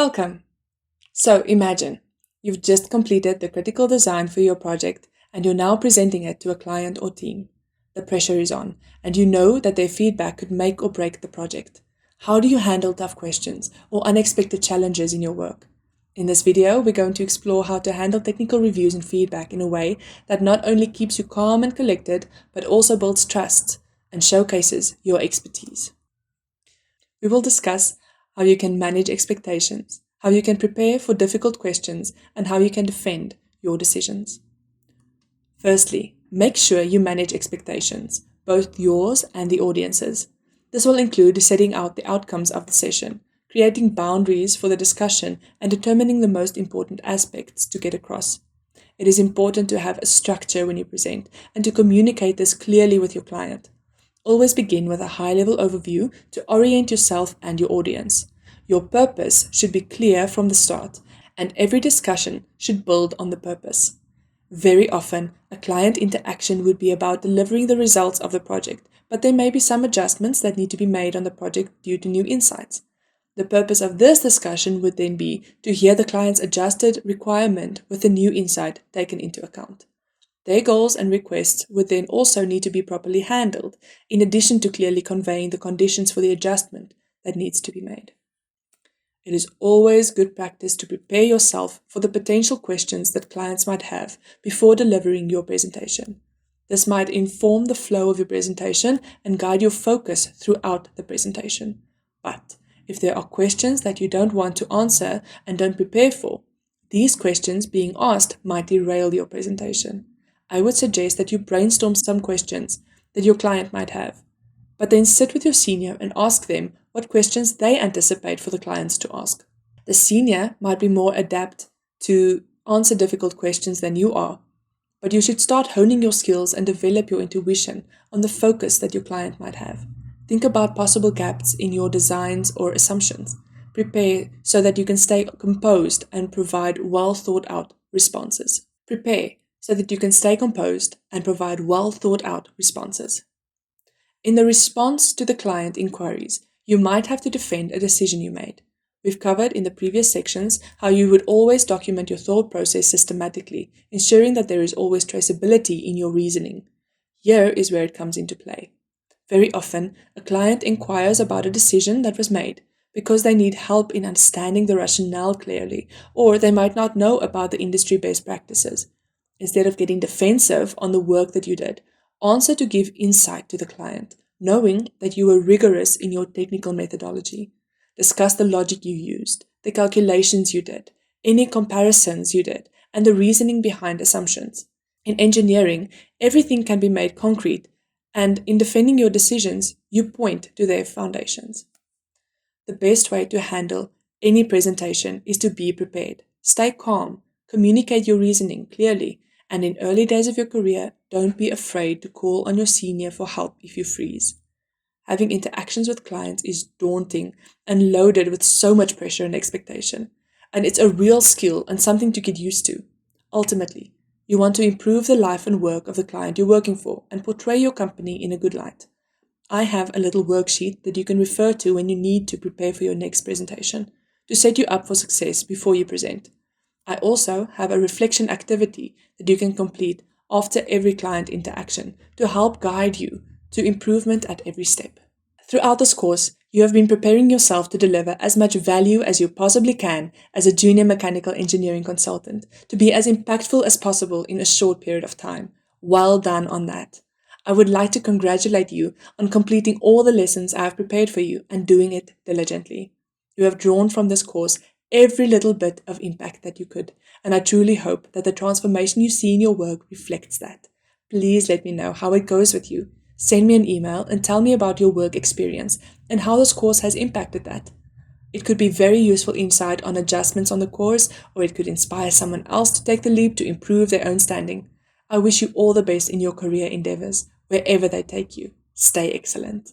Welcome! So imagine, you've just completed the critical design for your project and you're now presenting it to a client or team. The pressure is on, and you know that their feedback could make or break the project. How do you handle tough questions or unexpected challenges in your work? In this video, we're going to explore how to handle technical reviews and feedback in a way that not only keeps you calm and collected, but also builds trust and showcases your expertise. We will discuss how you can manage expectations, how you can prepare for difficult questions, and how you can defend your decisions. Firstly, make sure you manage expectations, both yours and the audience's. This will include setting out the outcomes of the session, creating boundaries for the discussion, and determining the most important aspects to get across. It is important to have a structure when you present and to communicate this clearly with your client. Always begin with a high-level overview to orient yourself and your audience. Your purpose should be clear from the start, and every discussion should build on the purpose. Very often, a client interaction would be about delivering the results of the project, but there may be some adjustments that need to be made on the project due to new insights. The purpose of this discussion would then be to hear the client's adjusted requirement with the new insight taken into account. Their goals and requests would then also need to be properly handled, in addition to clearly conveying the conditions for the adjustment that needs to be made. It is always good practice to prepare yourself for the potential questions that clients might have before delivering your presentation. This might inform the flow of your presentation and guide your focus throughout the presentation. But if there are questions that you don't want to answer and don't prepare for, these questions being asked might derail your presentation. I would suggest that you brainstorm some questions that your client might have, but then sit with your senior and ask them what questions they anticipate for the clients to ask. The senior might be more adept to answer difficult questions than you are, but you should start honing your skills and develop your intuition on the focus that your client might have. Think about possible gaps in your designs or assumptions. Prepare so that you can stay composed and provide well thought out responses. In the response to the client inquiries, you might have to defend a decision you made. We've covered in the previous sections how you would always document your thought process systematically, ensuring that there is always traceability in your reasoning. Here is where it comes into play. Very often, a client inquires about a decision that was made because they need help in understanding the rationale clearly, or they might not know about the industry best practices. Instead of getting defensive on the work that you did, answer to give insight to the client, knowing that you were rigorous in your technical methodology. Discuss the logic you used, the calculations you did, any comparisons you did, and the reasoning behind assumptions. In engineering, everything can be made concrete, and in defending your decisions, you point to their foundations. The best way to handle any presentation is to be prepared. Stay calm, communicate your reasoning clearly, and in early days of your career, don't be afraid to call on your senior for help if you freeze. Having interactions with clients is daunting and loaded with so much pressure and expectation, and it's a real skill and something to get used to. Ultimately, you want to improve the life and work of the client you're working for and portray your company in a good light. I have a little worksheet that you can refer to when you need to prepare for your next presentation to set you up for success before you present. I also have a reflection activity that you can complete after every client interaction to help guide you to improvement at every step. Throughout this course, you have been preparing yourself to deliver as much value as you possibly can as a junior mechanical engineering consultant, to be as impactful as possible in a short period of time. Well done on that. I would like to congratulate you on completing all the lessons I have prepared for you and doing it diligently. You have drawn from this course every little bit of impact that you could, and I truly hope that the transformation you see in your work reflects that. Please let me know how it goes with you. Send me an email and tell me about your work experience and how this course has impacted that. It could be very useful insight on adjustments on the course, or it could inspire someone else to take the leap to improve their own standing. I wish you all the best in your career endeavors, wherever they take you. Stay excellent.